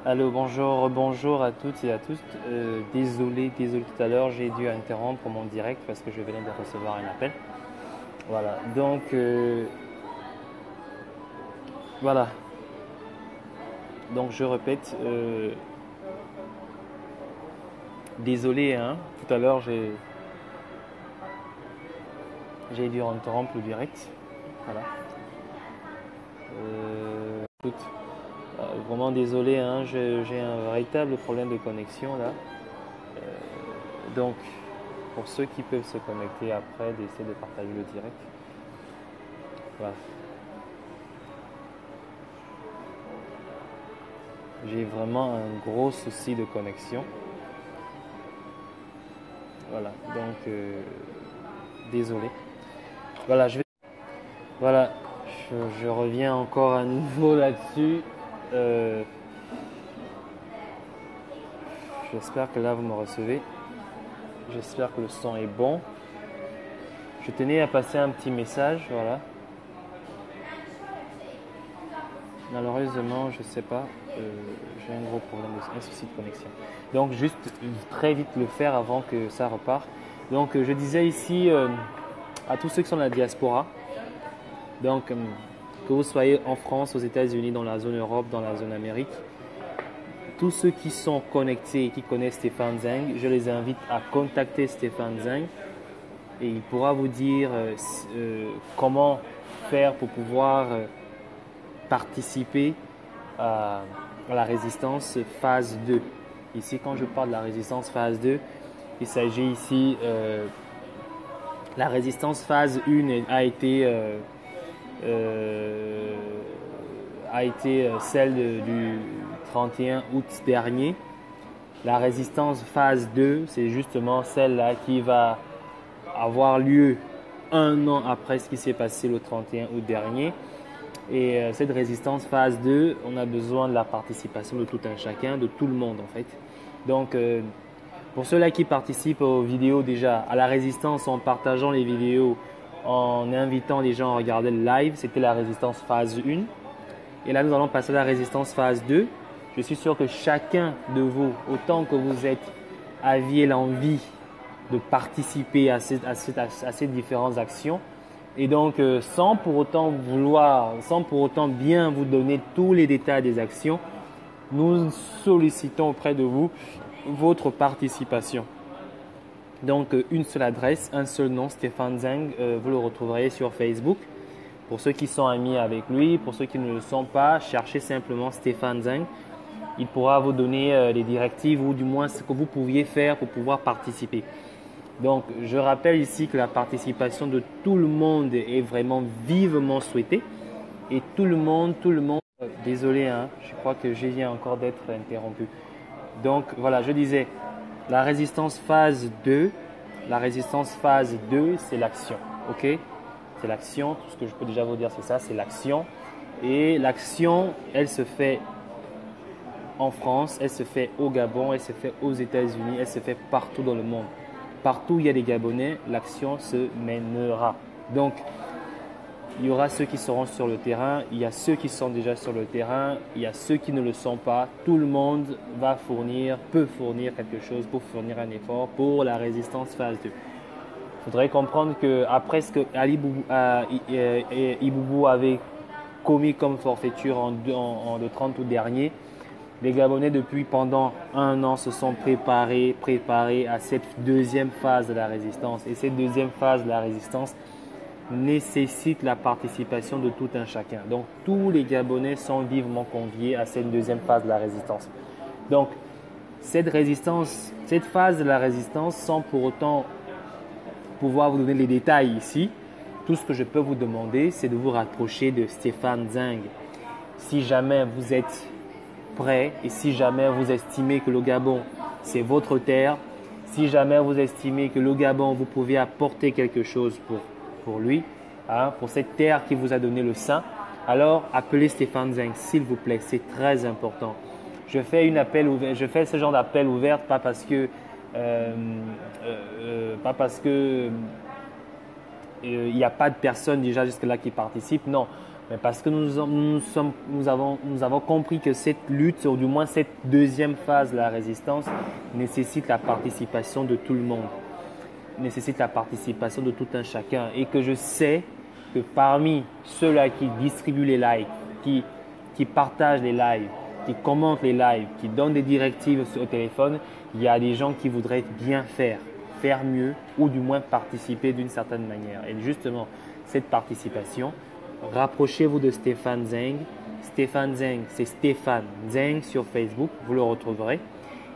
Allô, bonjour, bonjour à toutes et à tous. Désolé tout à l'heure, j'ai dû interrompre mon direct parce que je venais de recevoir un appel. Voilà, donc voilà. Donc je répète, désolé, hein. Tout à l'heure j'ai dû interrompre le direct. Voilà. Écoute, vraiment désolé, hein. J'ai un véritable problème de connexion là. Donc pour ceux qui peuvent se connecter après, d'essayer de partager le direct. Voilà. J'ai vraiment un gros souci de connexion. Voilà, donc désolé. Voilà, voilà, je reviens encore à nouveau là-dessus. Euh, J'espère que là vous me recevez. J'espère que le son est bon. Je tenais à passer un petit message, voilà. Malheureusement, je sais pas, j'ai un gros problème, un souci de connexion. Donc juste très vite le faire avant que ça repart. Donc je disais ici à tous ceux qui sont dans la diaspora, donc que vous soyez en France, aux États-Unis, dans la zone Europe, dans la zone Amérique, tous ceux qui sont connectés et qui connaissent Stéphane Zeng, je les invite à contacter Stéphane Zeng et il pourra vous dire comment faire pour pouvoir participer à la résistance phase 2. Ici, quand je parle de la résistance phase 2, il s'agit ici, la résistance phase 1 a été celle du 31 août dernier. La résistance phase 2, c'est justement celle-là qui va avoir lieu un an après ce qui s'est passé le 31 août dernier. Et cette résistance phase 2, on a besoin de la participation de tout un chacun, de tout le monde en fait. Donc, pour ceux-là qui participent aux vidéos déjà, à la résistance en partageant les vidéos, en invitant les gens à regarder le live, c'était la résistance phase 1. Et là, nous allons passer à la résistance phase 2. Je suis sûr que chacun de vous, autant que vous êtes aviez l'envie de participer à ces différentes actions, et donc sans pour autant bien vous donner tous les détails des actions, nous sollicitons auprès de vous votre participation. Donc une seule adresse, un seul nom, Stéphane Zeng, vous le retrouverez sur Facebook. Pour ceux qui sont amis avec lui, pour ceux qui ne le sont pas, cherchez simplement Stéphane Zeng. Il pourra vous donner les directives ou du moins ce que vous pouviez faire pour pouvoir participer. Donc, je rappelle ici que la participation de tout le monde est vraiment vivement souhaitée. Et tout le monde, désolé, hein, je crois que je viens encore d'être interrompu. Donc, voilà, je disais, la résistance phase 2, c'est l'action, ok? C'est l'action, tout ce que je peux déjà vous dire, c'est ça, c'est l'action. Et l'action, elle se fait en France, elle se fait au Gabon, elle se fait aux États-Unis, elle se fait partout dans le monde. Partout où il y a des Gabonais, l'action se mènera. Donc, il y aura ceux qui seront sur le terrain, il y a ceux qui sont déjà sur le terrain, il y a ceux qui ne le sont pas. Tout le monde peut fournir quelque chose pour fournir un effort pour la résistance phase 2. Il faudrait comprendre qu'après ce que Iboubou avait commis comme forfaiture le 30 août dernier, les Gabonais, pendant un an, se sont préparés à cette deuxième phase de la résistance. Et cette deuxième phase de la résistance nécessite la participation de tout un chacun. Donc, tous les Gabonais sont vivement conviés à cette deuxième phase de la résistance. Donc, cette phase de la résistance, sans pour autant pouvoir vous donner les détails ici, tout ce que je peux vous demander, c'est de vous rapprocher de Stéphane Zeng. Si jamais vous êtes prêt et si jamais vous estimez que le Gabon, c'est votre terre, si jamais vous estimez que le Gabon, vous pouvez apporter quelque chose pour lui, hein, pour cette terre qui vous a donné le sein, alors appelez Stéphane Zeng, s'il vous plaît, c'est très important. Je fais ce genre d'appel ouvert pas parce que il n'y a pas de personnes déjà jusque-là qui participent, non. Mais parce que nous avons compris que cette lutte, ou du moins cette deuxième phase de la résistance, nécessite la participation de tout le monde, nécessite la participation de tout un chacun. Et que je sais que parmi ceux-là qui distribuent les lives, qui partagent les lives, qui commentent les lives, qui donnent des directives au téléphone, il y a des gens qui voudraient bien faire mieux ou du moins participer d'une certaine manière. Et justement, cette participation, rapprochez-vous de Stéphane Zeng. Stéphane Zeng, c'est Stéphane Zeng sur Facebook, vous le retrouverez.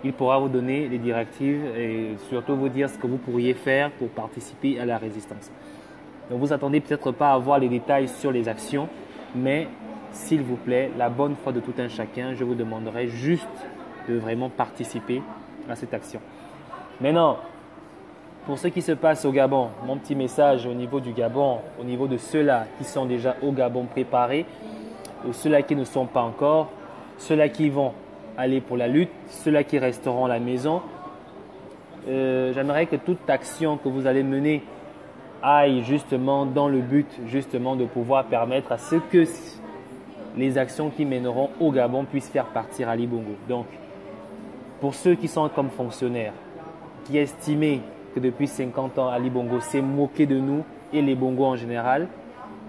Il pourra vous donner des directives et surtout vous dire ce que vous pourriez faire pour participer à la résistance. Donc vous attendez peut-être pas à voir les détails sur les actions, mais s'il vous plaît, la bonne foi de tout un chacun, je vous demanderai juste de vraiment participer à cette action. Maintenant, pour ce qui se passe au Gabon, mon petit message au niveau du Gabon, au niveau de ceux-là qui sont déjà au Gabon préparés, ou ceux-là qui ne sont pas encore, ceux-là qui vont aller pour la lutte, ceux-là qui resteront à la maison, j'aimerais que toute action que vous allez mener aille justement dans le but justement de pouvoir permettre à ce que les actions qui mèneront au Gabon puissent faire partir Ali Bongo. Donc, pour ceux qui sont comme fonctionnaires, qui estimaient que depuis 50 ans, Ali Bongo s'est moqué de nous et les Bongo en général,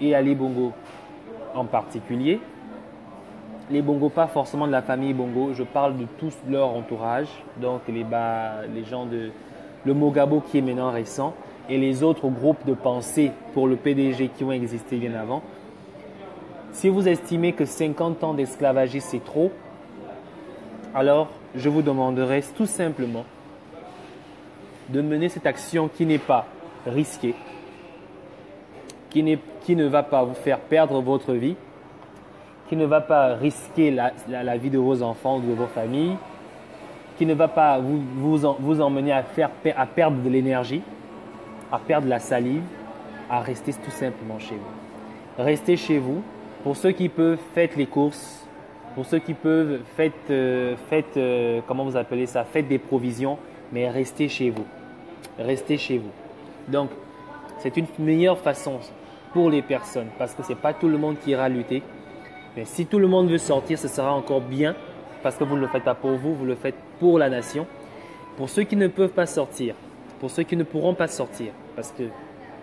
et Ali Bongo en particulier, les Bongo, pas forcément de la famille Bongo, je parle de tout leur entourage, donc les gens de le Mogabo qui est maintenant récent, et les autres groupes de pensée pour le PDG qui ont existé bien avant. Si vous estimez que 50 ans d'esclavagisme c'est trop, alors je vous demanderai tout simplement de mener cette action qui n'est pas risquée, qui ne va pas vous faire perdre votre vie, qui ne va pas risquer la vie de vos enfants ou de vos familles, qui ne va pas vous emmener à perdre de l'énergie, à perdre la salive, à rester tout simplement chez vous. Restez chez vous. Pour ceux qui peuvent, faites les courses. Pour ceux qui peuvent, faites comment vous appelez ça, faites des provisions, mais restez chez vous. Restez chez vous. Donc, c'est une meilleure façon pour les personnes parce que ce n'est pas tout le monde qui ira lutter. Mais si tout le monde veut sortir, ce sera encore bien parce que vous ne le faites pas pour vous, vous le faites pour la nation. Pour ceux qui ne peuvent pas sortir, pour ceux qui ne pourront pas sortir, parce que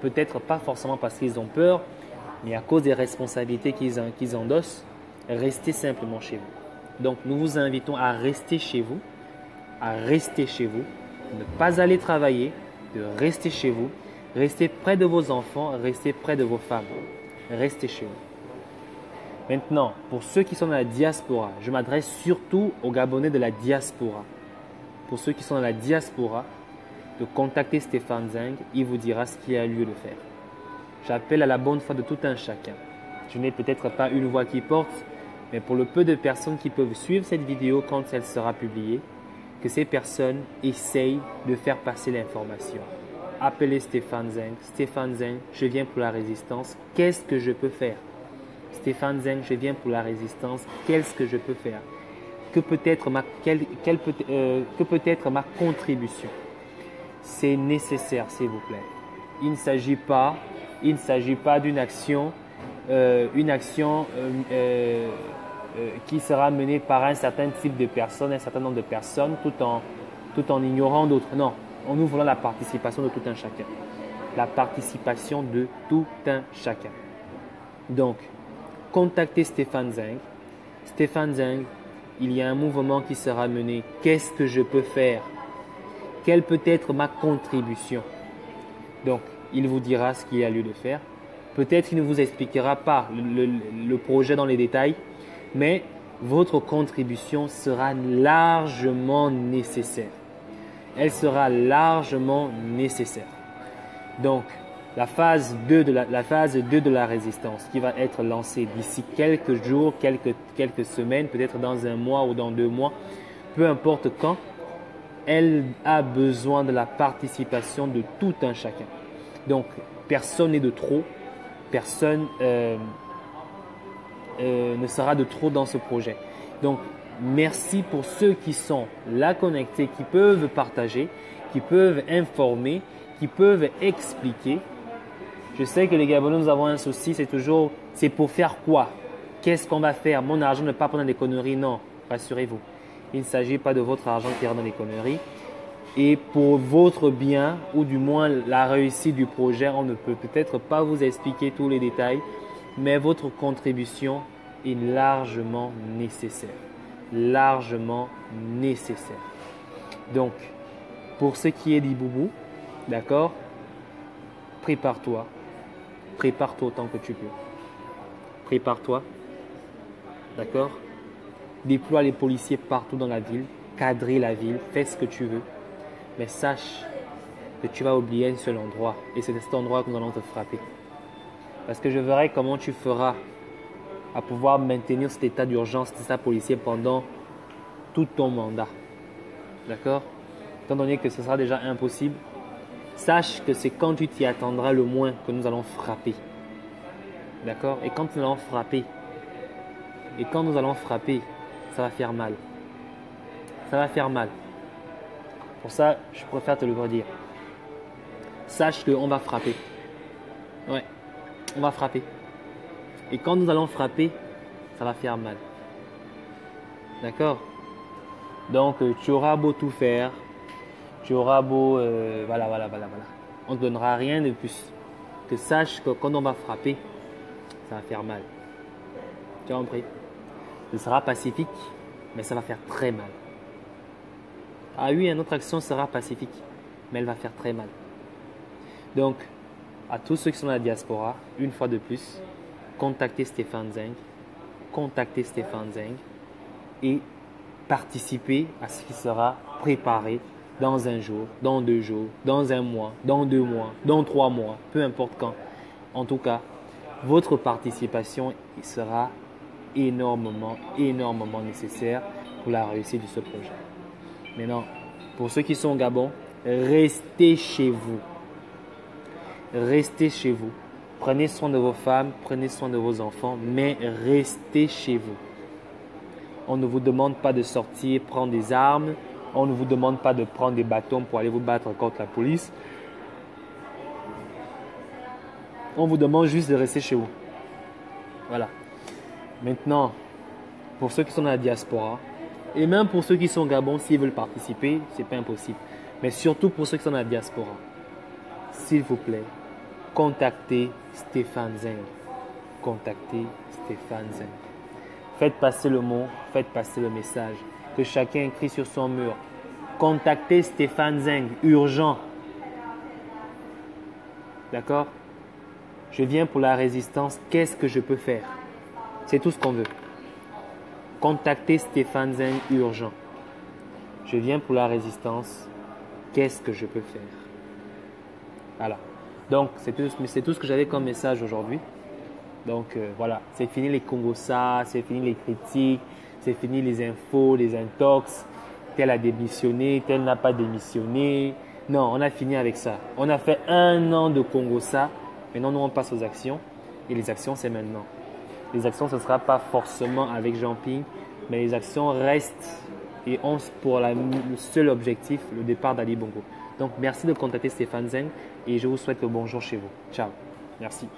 peut-être pas forcément parce qu'ils ont peur, mais à cause des responsabilités qu'ils endossent, restez simplement chez vous. Donc, nous vous invitons à rester chez vous, ne pas aller travailler, de rester chez vous, rester près de vos enfants, rester près de vos femmes, restez chez vous. Maintenant, pour ceux qui sont dans la diaspora, je m'adresse surtout aux Gabonais de la diaspora. Pour ceux qui sont dans la diaspora, de contacter Stéphane Zeng, il vous dira ce qu'il y a lieu de faire. J'appelle à la bonne foi de tout un chacun. Je n'ai peut-être pas une voix qui porte, mais pour le peu de personnes qui peuvent suivre cette vidéo quand elle sera publiée, que ces personnes essayent de faire passer l'information. Appelez Stéphane Zeng. Stéphane Zeng, je viens pour la résistance. Qu'est-ce que je peux faire? Stéphane Zeng, je viens pour la résistance. Qu'est-ce que je peux faire? Que peut être ma contribution? C'est nécessaire, s'il vous plaît. Il ne s'agit pas d'une action, qui sera menée par un certain type de personnes, un certain nombre de personnes, tout en ignorant d'autres. Non, nous voulons la participation de tout un chacun. La participation de tout un chacun. Donc, contactez Stéphane Zeng. Stéphane Zeng, il y a un mouvement qui sera mené. Qu'est-ce que je peux faire? Quelle peut être ma contribution? Donc, il vous dira ce qu'il y a lieu de faire. Peut-être qu'il ne vous expliquera pas le projet dans les détails, mais votre contribution sera largement nécessaire. Elle sera largement nécessaire. Donc, la phase 2 de la résistance qui va être lancée d'ici quelques jours, quelques semaines, peut-être dans un mois ou dans 2 mois, peu importe quand, elle a besoin de la participation de tout un chacun. Donc, personne n'est de trop, personne ne sera de trop dans ce projet. Donc, merci pour ceux qui sont là connectés, qui peuvent partager, qui peuvent informer, qui peuvent expliquer. Je sais que les Gabonais, nous avons un souci, c'est toujours, c'est pour faire quoi? Qu'est-ce qu'on va faire? Mon argent ne part pas dans des conneries. Non, rassurez-vous. Il ne s'agit pas de votre argent qui ira dans des conneries. Et pour votre bien, ou du moins la réussite du projet, on ne peut peut-être pas vous expliquer tous les détails, mais votre contribution est largement nécessaire. Largement nécessaire. Donc, pour ce qui est d'Iboubou, d'accord, prépare-toi. Prépare-toi autant que tu peux. Prépare-toi. D'accord? Déploie les policiers partout dans la ville. Cadrer la ville. Fais ce que tu veux. Mais sache que tu vas oublier un seul endroit. Et c'est cet endroit que nous allons te frapper. Parce que je verrai comment tu feras à pouvoir maintenir cet état d'urgence, cet état policier pendant tout ton mandat. D'accord? Étant donné que ce sera déjà impossible, sache que c'est quand tu t'y attendras le moins que nous allons frapper. D'accord? Et quand nous allons frapper, ça va faire mal. Ça va faire mal. Pour ça, je préfère te le redire. Sache qu'on va frapper. Ouais, on va frapper. Et quand nous allons frapper, ça va faire mal. D'accord? Donc, tu auras beau tout faire. Tu auras beau... voilà. On ne te donnera rien de plus. Que sache que quand on va frapper, ça va faire mal. Tu as compris? Ce sera pacifique, mais ça va faire très mal. Ah oui, notre action sera pacifique, mais elle va faire très mal. Donc, à tous ceux qui sont dans la diaspora, une fois de plus, contactez Stéphane Zeng. Contactez Stéphane Zeng et participez à ce qui sera préparé dans un jour, dans 2 jours, dans un mois, dans 2 mois, dans 3 mois, peu importe quand. En tout cas, votre participation sera énormément nécessaire pour la réussite de ce projet. Maintenant, pour ceux qui sont au Gabon, restez chez vous. Restez chez vous. Prenez soin de vos femmes, prenez soin de vos enfants, mais restez chez vous. On ne vous demande pas de sortir, prendre des armes. On ne vous demande pas de prendre des bâtons pour aller vous battre contre la police. On vous demande juste de rester chez vous. Voilà. Maintenant, pour ceux qui sont dans la diaspora, et même pour ceux qui sont au Gabon, s'ils veulent participer, ce n'est pas impossible. Mais surtout pour ceux qui sont dans la diaspora, s'il vous plaît, contactez Stéphane Zeng. Contactez Stéphane Zeng. Faites passer le mot, faites passer le message. Que chacun écrit sur son mur. Contactez Stéphane Zeng, urgent. D'accord? Je viens pour la résistance, qu'est-ce que je peux faire? C'est tout ce qu'on veut. Contactez Stéphane Zeng, urgent. Je viens pour la résistance, qu'est-ce que je peux faire? Voilà. Donc, c'est tout ce que j'avais comme message aujourd'hui. Donc, voilà, c'est fini les Congossa, c'est fini les critiques, c'est fini les infos, les intox. Tel a démissionné, tel n'a pas démissionné. Non, on a fini avec ça. On a fait 1 an de Congossa. Maintenant, nous, on passe aux actions. Et les actions, c'est maintenant. Les actions, ce ne sera pas forcément avec Jean-Ping, mais les actions restent et ont pour le seul objectif le départ d'Ali Bongo. Donc, merci de contacter Stéphane Zeng et je vous souhaite le bonjour chez vous. Ciao. Merci.